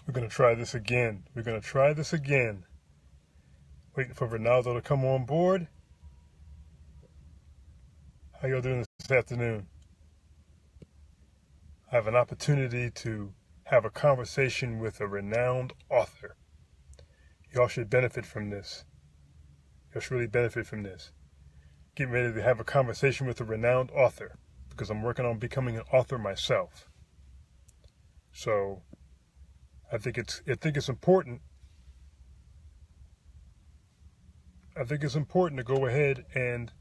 We're going to try this again. We're going to try this again. Waiting for Renaldo to come on board. How y'all doing this afternoon? I have an opportunity to have a conversation with a renowned author. Y'all should benefit from this. Y'all should really benefit from this. Getting ready to have a conversation with a renowned author because I'm working on becoming an author myself. So I think it's important. I think it's important to go ahead and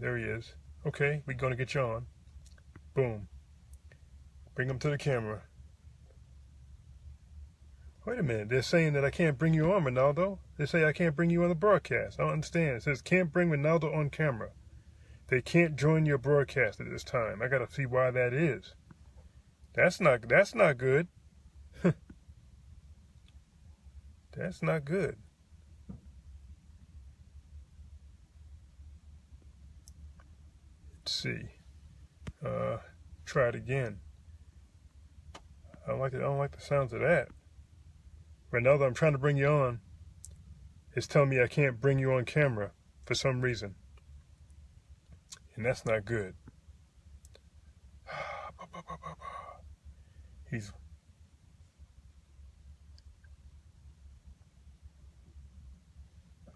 there he is. Okay, we're gonna get you on. Boom. Bring him to the camera. Wait a minute. They're saying that I can't bring you on, Renaldo. They say I can't bring you on the broadcast. I don't understand. It says can't bring Renaldo on camera. They can't join your broadcast at this time. I gotta see why that is. That's not good. That's not good. Let's see. Try it again. I don't like the sounds of that. Renaldo, I'm trying to bring you on. It's telling me I can't bring you on camera for some reason. And that's not good. He's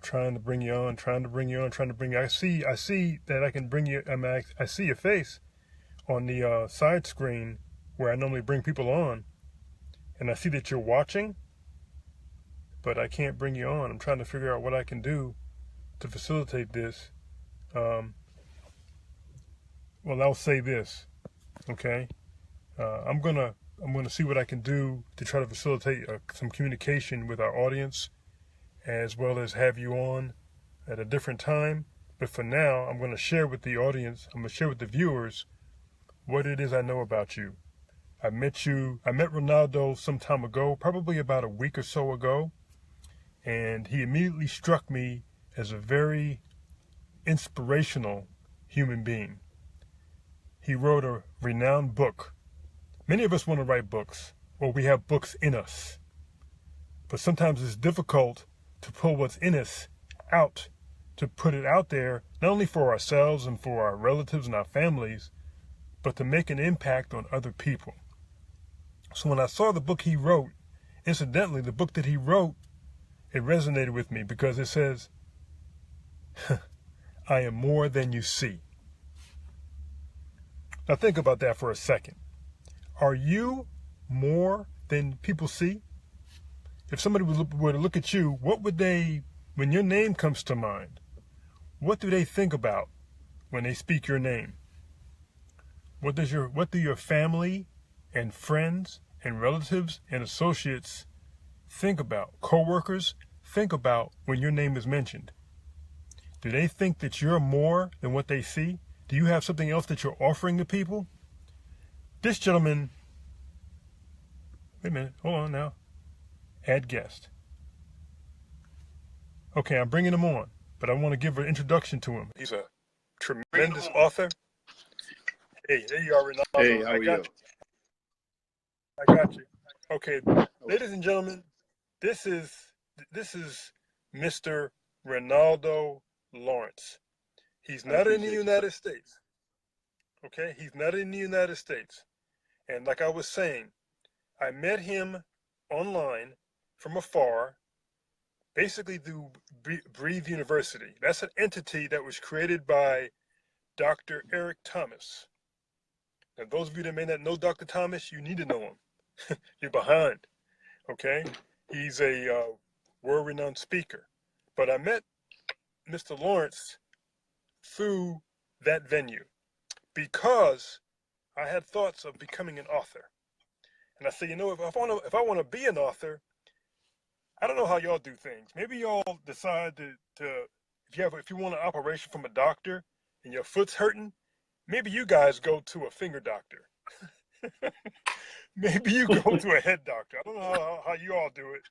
trying to bring you on, I see that I can bring you. I see your face on the side screen where I normally bring people on, and I see that you're watching, but I can't bring you on. I'm trying to figure out what I can do to facilitate this. Well, I'll say this, okay? I'm gonna see what I can do to try to facilitate some communication with our audience, as well as have you on at a different time. But for now, I'm going to share with the audience, I'm going to share with the viewers what it is I know about you. I met Renaldo some time ago, probably about a week or so ago, and he immediately struck me as a very inspirational human being. He wrote a renowned book. Many of us want to write books, or we have books in us. But sometimes it's difficult to pull what's in us out, to put it out there, not only for ourselves and for our relatives and our families, but to make an impact on other people. So when I saw the book he wrote, incidentally, the book that he wrote, it resonated with me because it says, I am more than you see. Now think about that for a second. Are you more than people see? If somebody were to look at you, what would they, when your name comes to mind, what do they think about when they speak your name? What do your family and friends and relatives and associates think about? Co-workers think about when your name is mentioned. Do they think that you're more than what they see? Do you have something else that you're offering to people? This gentleman, wait a minute, hold on now. Add guest. Okay, I'm bringing him on, but I want to give an introduction to him. He's a tremendous author. Hey, there you are, Renaldo. Hey, how are you? I got you. Okay, ladies and gentlemen, this is Mr. Renaldo Lawrence. He's not in the United States. Okay, he's not in the United States. And like I was saying, I met him online from afar, basically through Breathe University. That's an entity that was created by Dr. Eric Thomas. And those of you that may not know Dr. Thomas, you need to know him. You're behind, okay? He's a world-renowned speaker. But I met Mr. Lawrence through that venue because I had thoughts of becoming an author. And I said, you know, if I want to be an author, I don't know how y'all do things. Maybe y'all decide to if you want an operation from a doctor and your foot's hurting, maybe you guys go to a finger doctor. Maybe you go to a head doctor. I don't know how you all do it.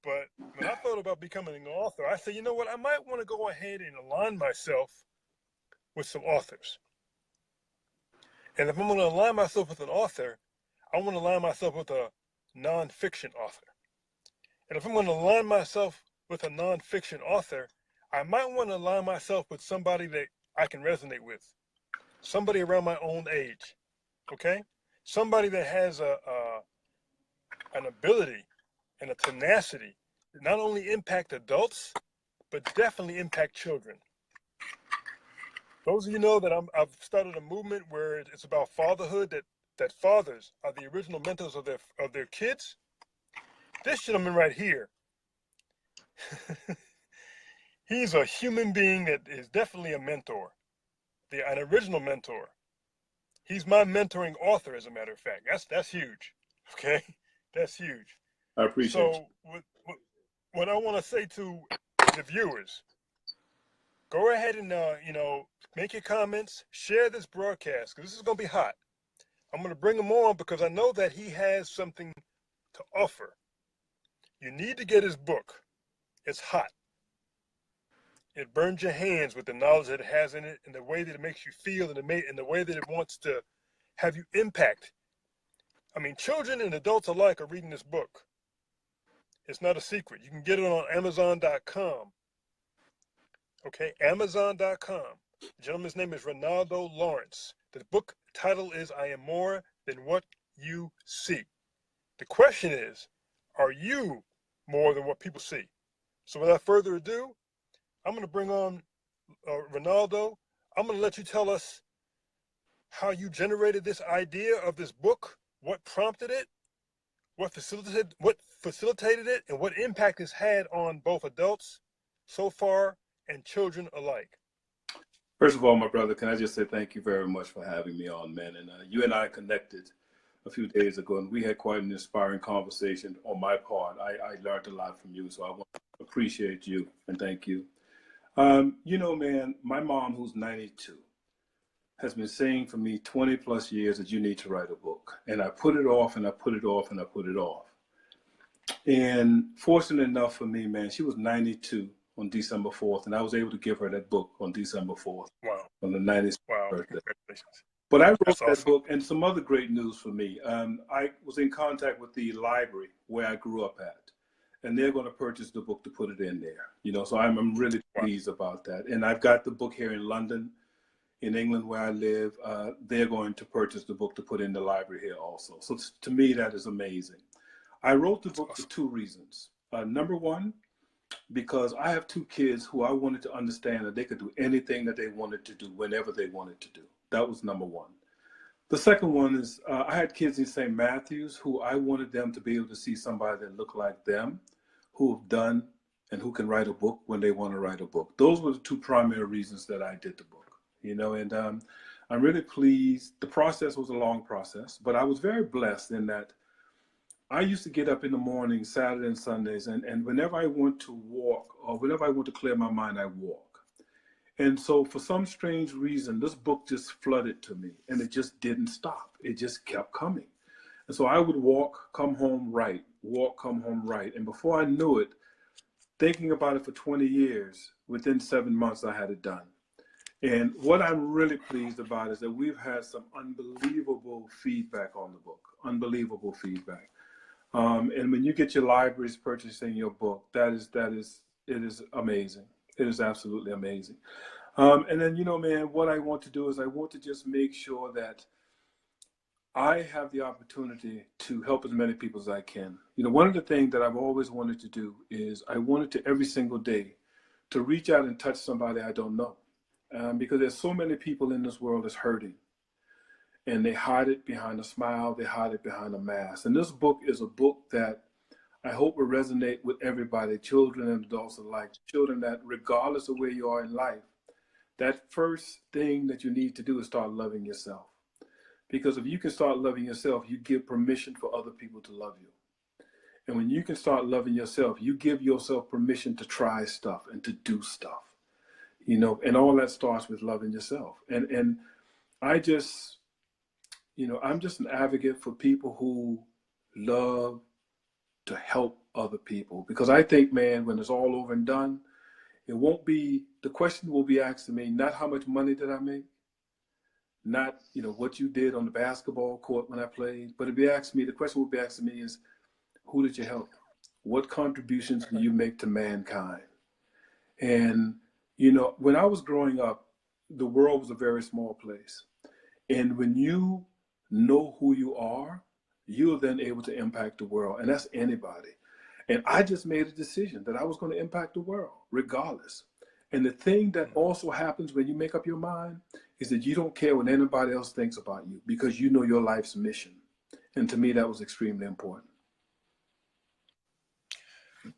But when I thought about becoming an author, I said, you know what, I might want to go ahead and align myself with some authors. And if I'm going to align myself with an author, I want to align myself with a nonfiction author. And if I'm going to align myself with a nonfiction author, I might want to align myself with somebody that I can resonate with, somebody around my own age, okay? Somebody that has an ability and a tenacity to not only impact adults, but definitely impact children. Those of you know that I've started a movement where it's about fatherhood, that fathers are the original mentors of their kids. This gentleman right here, he's a human being that is definitely a mentor, an original mentor. He's my mentoring author, as a matter of fact. That's huge. Okay, that's huge. I appreciate So what I want to say to the viewers, go ahead and make your comments, share this broadcast, because this is going to be hot. I'm going to bring him on because I know that he has something to offer. You need to get his book. It's hot. It burns your hands with the knowledge that it has in it, and the way that it makes you feel, and the way that it wants to have you impact. I mean, children and adults alike are reading this book. It's not a secret. You can get it on Amazon.com. Okay, Amazon.com. The gentleman's name is Renaldo Lawrence. The book title is I Am More Than What You See. The question is, are you more than what people see? So without further ado, I'm going to bring on Renaldo. I'm going to let you tell us how you generated this idea of this book, what prompted it, what facilitated it, and what impact it's had on both adults so far and children alike. First of all, my brother, can I just say thank you very much for having me on, man. And you and I connected a few days ago, and we had quite an inspiring conversation on my part. I learned a lot from you, so I want to appreciate you and thank you. You know, man, my mom, who's 92, has been saying for me 20 plus years that you need to write a book. And I put it off and I put it off and I put it off. And fortunate enough for me, man, she was 92 on December 4th, and I was able to give her that book on December 4th. Wow. On the 90th birthday. Congratulations. But I wrote That's that awesome. book, and some other great news for me. I was in contact with the library where I grew up at, and they're going to purchase the book to put it in there. You know, so I'm really pleased about that. And I've got the book here in London, in England, where I live. They're going to purchase the book to put in the library here also. So to me, that is amazing. I wrote the book for two reasons. Number one, because I have two kids who I wanted to understand that they could do anything that they wanted to do whenever they wanted to do. That was number one. The second one is I had kids in St. Matthews who I wanted them to be able to see somebody that looked like them, who have done and who can write a book when they want to write a book. Those were the two primary reasons that I did the book, you know, and I'm really pleased. The process was a long process, but I was very blessed in that I used to get up in the morning, Saturday and Sundays, and whenever I want to walk or whenever I want to clear my mind, I walk. And so for some strange reason, this book just flooded to me, and it just didn't stop. It just kept coming. And so I would walk, come home, write, walk, come home, write. And before I knew it, thinking about it for 20 years, within 7 months, I had it done. And what I'm really pleased about is that we've had some unbelievable feedback on the book, unbelievable feedback. And when you get your libraries purchasing your book, it is amazing. It is absolutely amazing. And then, you know, man, what I want to do is I want to just make sure that I have the opportunity to help as many people as I can. You know, one of the things that I've always wanted to do is I wanted to every single day to reach out and touch somebody I don't know. Because there's so many people in this world that's hurting. And they hide it behind a smile, they hide it behind a mask. And this book is a book that I hope will resonate with everybody, children and adults alike. Children that regardless of where you are in life, that first thing that you need to do is start loving yourself. Because if you can start loving yourself, you give permission for other people to love you. And when you can start loving yourself, you give yourself permission to try stuff and to do stuff. You know, and all that starts with loving yourself. And I just, you know, I'm just an advocate for people who love to help other people. Because I think, man, when it's all over and done, it won't be, the question will be asked to me, not how much money did I make? not, what you did on the basketball court when I played, but if you ask me, the question would be asking me is, who did you help? What contributions do you make to mankind? And, when I was growing up, the world was a very small place. And when you know who you are, you're then able to impact the world. And that's anybody. And I just made a decision that I was going to impact the world regardless. And the thing that also happens when you make up your mind is that you don't care what anybody else thinks about you because you know your life's mission. And to me, that was extremely important.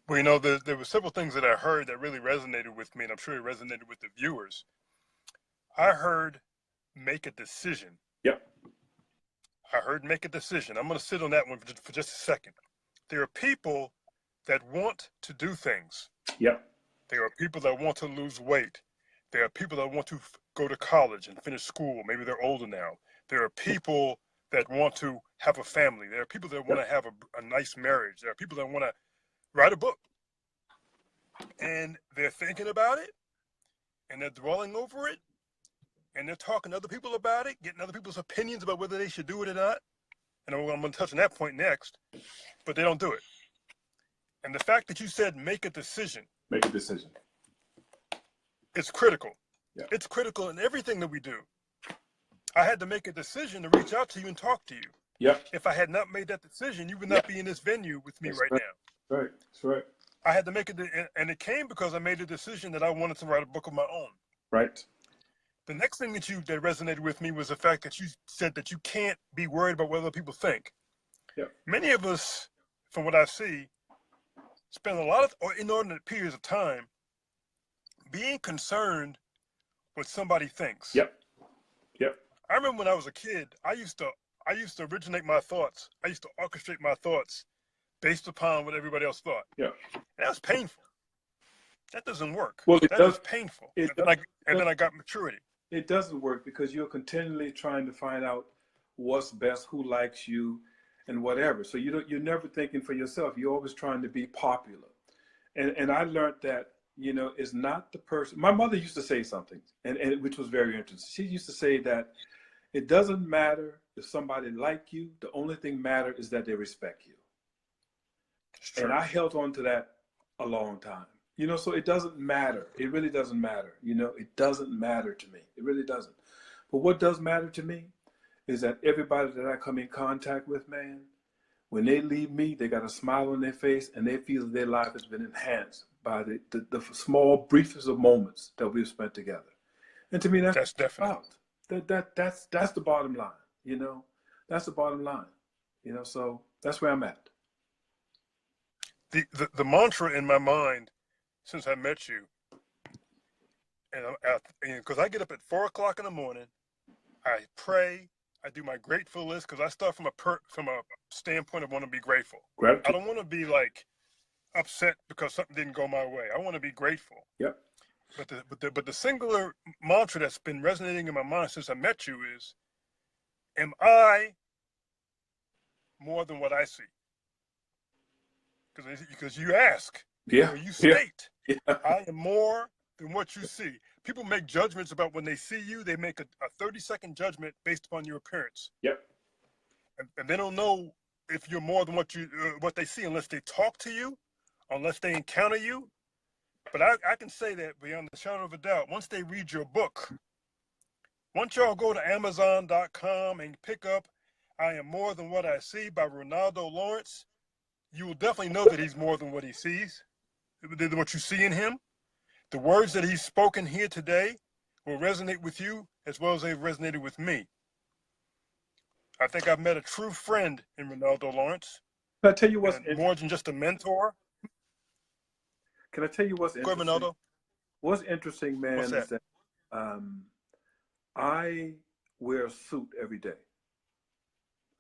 Well, there were several things that I heard that really resonated with me, and I'm sure it resonated with the viewers. I heard make a decision. Yep. I heard make a decision. I'm going to sit on that one for just a second. There are people that want to do things. Yep. There are people that want to lose weight. There are people that want to go to college and finish school. Maybe they're older now. There are people that want to have a family. There are people that want to have a nice marriage. There are people that want to write a book. And they're thinking about it, and they're dwelling over it, and they're talking to other people about it, getting other people's opinions about whether they should do it or not. And I'm going to touch on that point next, but they don't do it. And the fact that you said make a decision. Make a decision. It's critical. Yeah. It's critical in everything that we do. I had to make a decision to reach out to you and talk to you. Yeah. If I had not made that decision, you would not be in this venue with me right now. Right. That's right. I had to make it, and it came because I made a decision that I wanted to write a book of my own. Right. The next thing that resonated with me was the fact that you said that you can't be worried about what other people think. Yeah. Many of us, from what I see, spend a lot of or inordinate periods of time being concerned what somebody thinks. Yep. Yep. I remember when I was a kid, I used to originate my thoughts. I used to orchestrate my thoughts based upon what everybody else thought. Yeah. That was painful. That doesn't work. Well, that is painful. And then I got maturity. It doesn't work because you're continually trying to find out what's best, who likes you, and whatever. So you're never thinking for yourself. You're always trying to be popular. And I learned that, it's not the person. My mother used to say something, and which was very interesting. She used to say that it doesn't matter if somebody like you. The only thing matters is that they respect you. And I held on to that a long time. So it doesn't matter. It really doesn't matter. It doesn't matter to me. It really doesn't. But what does matter to me is that everybody that I come in contact with, man, when they leave me, they got a smile on their face and they feel that their life has been enhanced by the small, briefest of moments that we've spent together. And to me, that's definitely that's the bottom line. That's the bottom line. So that's where I'm at. The mantra in my mind since I met you, and because I get up at 4 o'clock in the morning, I pray, I do my grateful list because I start from a standpoint of want to be grateful. Gratitude. I don't want to be like upset because something didn't go my way. I want to be grateful. Yep. But the singular mantra that's been resonating in my mind since I met you is, am I more than what I see? Because you ask, yeah, you state, yeah. I am more than what you see. People make judgments about when they see you. They make a 30-second judgment based upon your appearance. Yep. And they don't know if you're more than what they see unless they talk to you, unless they encounter you. But I can say that beyond the shadow of a doubt, once they read your book, once y'all go to Amazon.com and pick up I Am More Than What I See by Renaldo Lawrence, you will definitely know that he's more than what he sees, what you see in him. The words that he's spoken here today will resonate with you as well as they've resonated with me. I think I've met a true friend in Renaldo Lawrence. Can I tell you what's more than just a mentor? Can I tell you what's interesting? Go ahead, Renaldo. What's interesting, man, is that I wear a suit every day.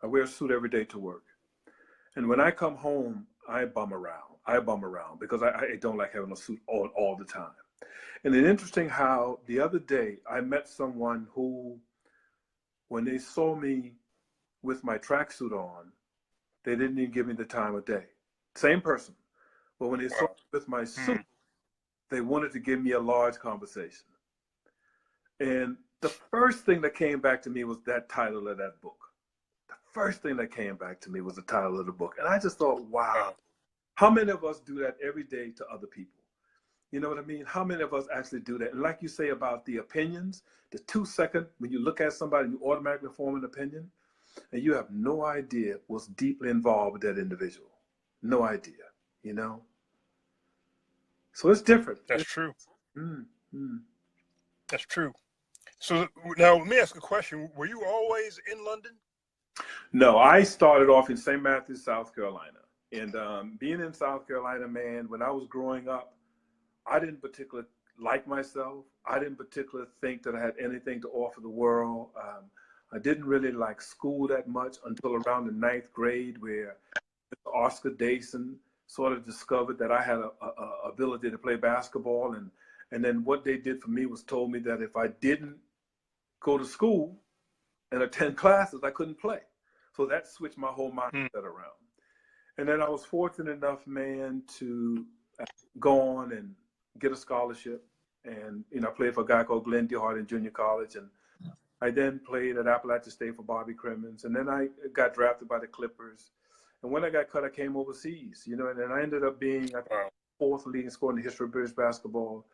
I wear a suit every day to work. And when I come home, I bum around because I don't like having a suit on all the time. And it's interesting how the other day I met someone who, when they saw me with my tracksuit on, they didn't even give me the time of day. Same person. But when they saw me with my suit, they wanted to give me a large conversation. And the first thing that came back to me was that title of that book. The first thing that came back to me was the title of the book. And I just thought, wow, how many of us do that every day to other people? You know what I mean? How many of us actually do that? And like you say about the opinions, the 2 second, when you look at somebody, you automatically form an opinion, and you have no idea what's deeply involved with that individual. No idea, you know? So it's different. That's true. Mm. That's true. So now let me ask a question. Were you always in London? No, I started off in St. Matthews, South Carolina. And being in South Carolina, man, when I was growing up, I didn't particularly like myself. I didn't particularly think that I had anything to offer the world. I didn't really like school that much until around the 9th grade, where Oscar Dason sort of discovered that I had a ability to play basketball. And then what they did for me was told me that if I didn't go to school and attend classes, I couldn't play. So that switched my whole mindset around. And then I was fortunate enough, man, to go on and get a scholarship. And, you know, I played for a guy called Glenn DeHart in junior college. And I then played at Appalachian State for Bobby Crimmins. And then I got drafted by the Clippers. And when I got cut, I came overseas, you know, and then I ended up being, I think, fourth leading scorer in the history of British basketball.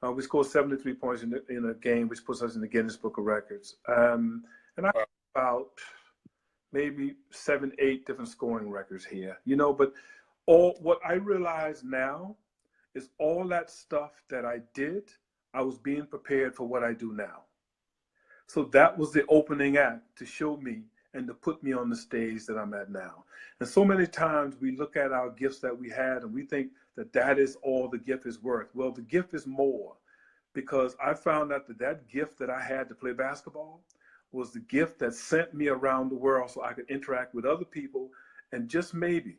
We scored 73 points in a game, which puts us in the Guinness Book of Records. And I have about maybe 7, 8 different scoring records here, you know, but what I realize now is all that stuff that I did, I was being prepared for what I do now. So that was the opening act to show me and to put me on the stage that I'm at now. And so many times we look at our gifts that we had and we think that that is all the gift is worth. Well, the gift is more, because I found out that that gift that I had to play basketball was the gift that sent me around the world so I could interact with other people and just maybe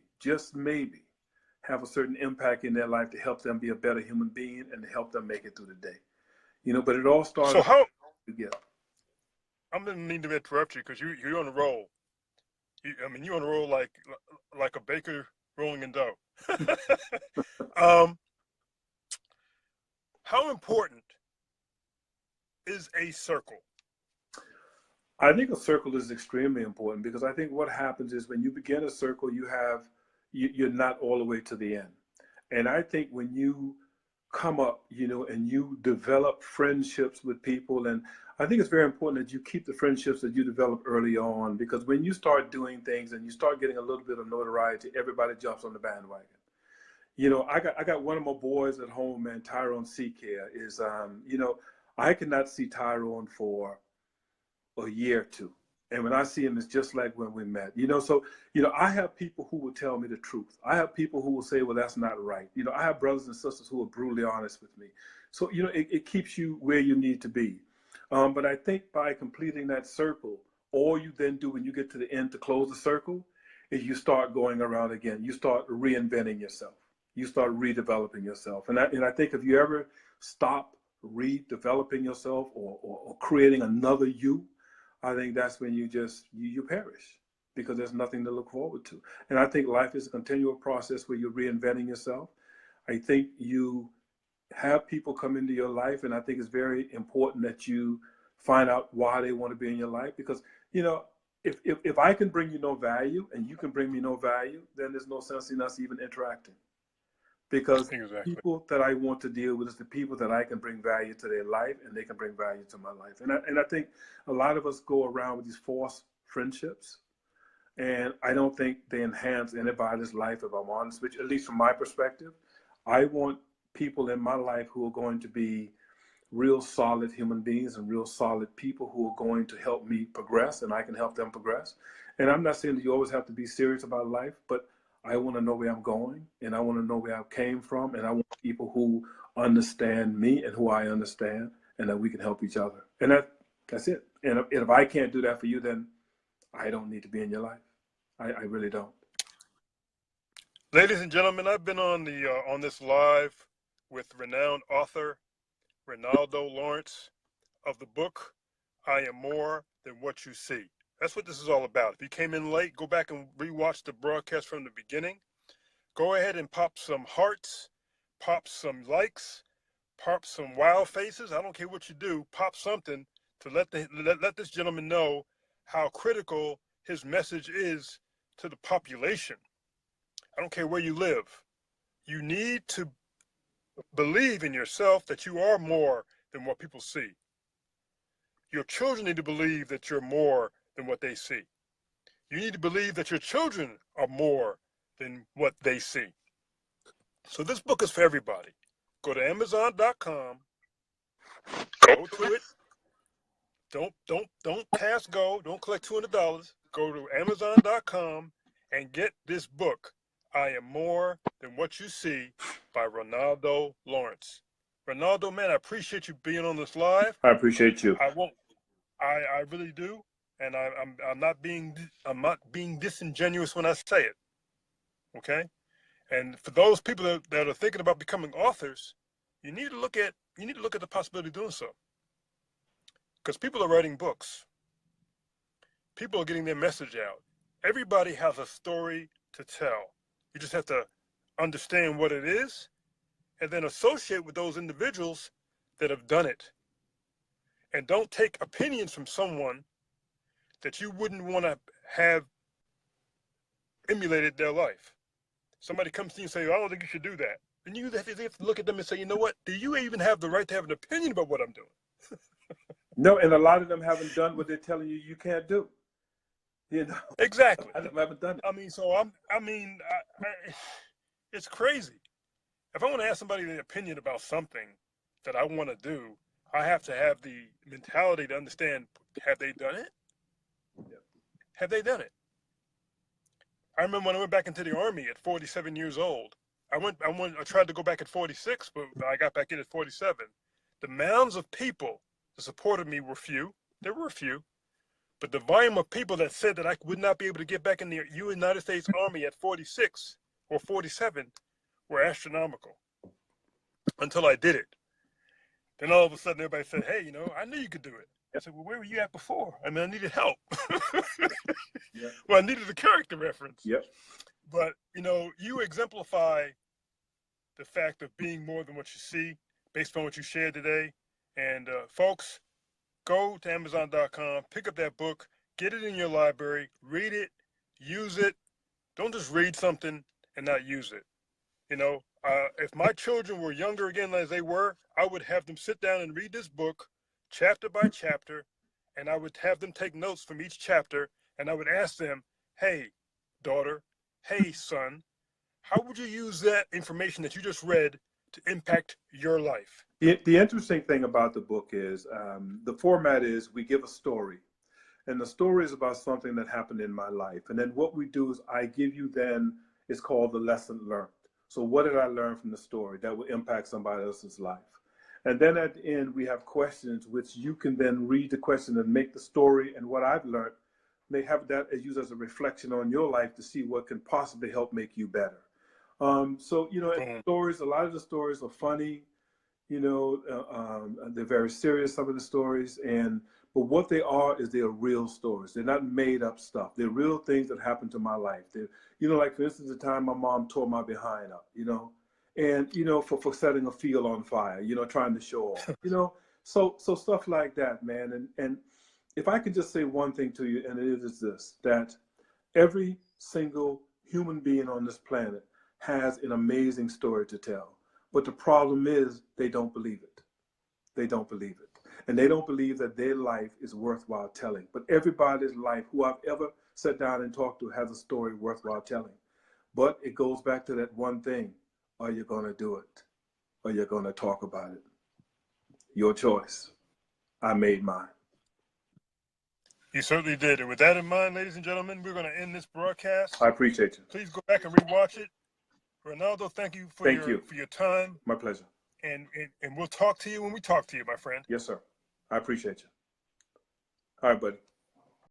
have a certain impact in their life to help them be a better human being and to help them make it through the day. You know, but it all started. So how? Yeah. I'm gonna need to interrupt you because you're on a roll. You're on a roll like a baker rolling in dough. How important is a circle? I think a circle is extremely important, because I think what happens is when you begin a circle, you're not all the way to the end. And I think when you come up, you know, and you develop friendships with people, and I think it's very important that you keep the friendships that you develop early on, because when you start doing things and you start getting a little bit of notoriety, everybody jumps on the bandwagon. You know, I got one of my boys at home, man, Tyrone Seacare is, you know, I cannot see Tyrone for a year or two. And when I see him, it's just like when we met, you know. So, you know, I have people who will tell me the truth. I have people who will say, well, that's not right. You know, I have brothers and sisters who are brutally honest with me. So, you know, it keeps you where you need to be. But I think by completing that circle, all you then do when you get to the end to close the circle is you start going around again. You start reinventing yourself. You start redeveloping yourself. And I think if you ever stop redeveloping yourself or creating another you, I think that's when you perish, because there's nothing to look forward to. And I think life is a continual process where you're reinventing yourself. I think you have people come into your life, and I think it's very important that you find out why they want to be in your life, because, you know, if I can bring you no value and you can bring me no value, then there's no sense in us even interacting. Because people that I want to deal with is the people that I can bring value to their life, and they can bring value to my life. And I think a lot of us go around with these false friendships, and I don't think they enhance anybody's life, if I'm honest with you, at least from my perspective. I want people in my life who are going to be real solid human beings and real solid people who are going to help me progress, and I can help them progress. And I'm not saying that you always have to be serious about life, but I want to know where I'm going, and I want to know where I came from, and I want people who understand me and who I understand, and that we can help each other. And that's it. And if I can't do that for you, then I don't need to be in your life. I really don't. Ladies and gentlemen, I've been on this live with renowned author Renaldo Lawrence of the book I Am More Than What You See. That's what this is all about. If you came in late, go back and rewatch the broadcast from the beginning. Go ahead and pop some hearts, pop some likes, pop some wow faces. I don't care what you do. Pop something to let this gentleman know how critical his message is to the population. I don't care where you live. You need to believe in yourself that you are more than what people see. Your children need to believe that you're more than what they see. You need to believe that your children are more than what they see. So this book is for everybody. Go to Amazon.com, go to it. Don't pass go. Don't collect $200. Go to Amazon.com and get this book, I Am More Than What You See, by Renaldo Lawrence. Renaldo, man, I appreciate you being on this live. I appreciate you. I really do, and I'm not being disingenuous when I say it. Okay, and for those people that are thinking about becoming authors, you need to look at the possibility of doing so, because people are writing books. People are getting their message out. Everybody has a story to tell. You just have to understand what it is, and then associate with those individuals that have done it. And don't take opinions from someone that you wouldn't want to have emulated their life. Somebody comes to you and says, I don't think you should do that. And you have to look at them and say, you know what? Do you even have the right to have an opinion about what I'm doing? No, and a lot of them haven't done what they're telling you you can't do. You know, exactly. I haven't done it. I mean, so it's crazy. If I want to ask somebody their opinion about something that I want to do, I have to have the mentality to understand, have they done it? Yep. Have they done it? I remember when I went back into the Army at 47 years old. I tried to go back at 46, but I got back in at 47. The mounds of people that supported me were few. There were a few. But the volume of people that said that I would not be able to get back in the United States Army at 46 or 47 were astronomical until I did it. Then all of a sudden everybody said, hey, I knew you could do it. I said, well, where were you at before? I mean, I needed help. Yep. Well, I needed a character reference. Yep. But, you exemplify the fact of being more than what you see based on what you shared today. And folks, go to Amazon.com, pick up that book, get it in your library, read it, use it. Don't just read something and not use it. If my children were younger again as they were, I would have them sit down and read this book chapter by chapter, and I would have them take notes from each chapter, and I would ask them, hey, daughter, hey, son, how would you use that information that you just read to impact your life? The interesting thing about the book is the format is we give a story, and the story is about something that happened in my life. And then what we do is I give you then, it's called the lesson learned. So what did I learn from the story that will impact somebody else's life? And then at the end, we have questions, which you can then read the question and make the story and what I've learned, may have that used as a reflection on your life to see what can possibly help make you better. Stories, a lot of the stories are funny, they're very serious, some of the stories, but what they are is they're real stories. They're not made up stuff. They're real things that happened to my life. Like for instance, the time my mom tore my behind up, and, for setting a field on fire, trying to show off, so stuff like that, man. And if I could just say one thing to you, and it is this, that every single human being on this planet has an amazing story to tell. But the problem is they don't believe it. They don't believe it. And they don't believe that their life is worthwhile telling. But everybody's life who I've ever sat down and talked to has a story worthwhile telling. But it goes back to that one thing. Are you going to do it? Or you're going to talk about it? Your choice. I made mine. You certainly did. And with that in mind, ladies and gentlemen, we're going to end this broadcast. I appreciate you. Please go back and rewatch it. Renaldo, thank you for your time. My pleasure. And we'll talk to you when we talk to you, my friend. Yes, sir. I appreciate you. All right, buddy.